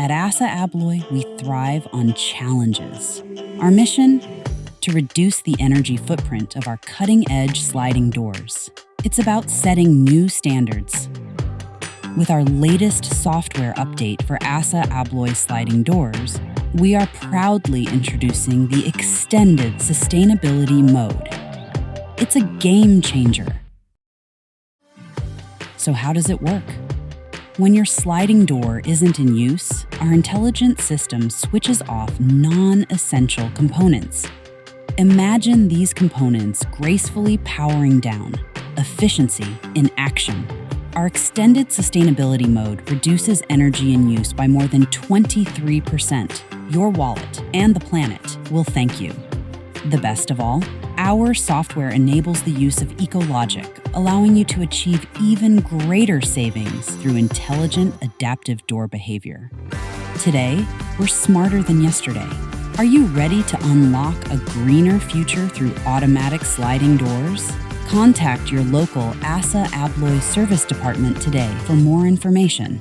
At ASSA ABLOY, we thrive on challenges. Our mission? To reduce the energy footprint of our cutting-edge sliding doors. It's about setting new standards. With our latest software update for ASSA ABLOY sliding doors, we are proudly introducing the extended sustainability mode. It's a game changer. So how does it work? When your sliding door isn't in use, our intelligent system switches off non-essential components. Imagine these components gracefully powering down. Efficiency in action. Our extended sustainability mode reduces energy in use by more than 23%. Your wallet and the planet will thank you. The best of all, our software enables the use of ecologic, allowing you to achieve even greater savings through intelligent, adaptive door behavior. Today, we're smarter than yesterday. Are you ready to unlock a greener future through automatic sliding doors? Contact your local ASSA ABLOY service department today for more information.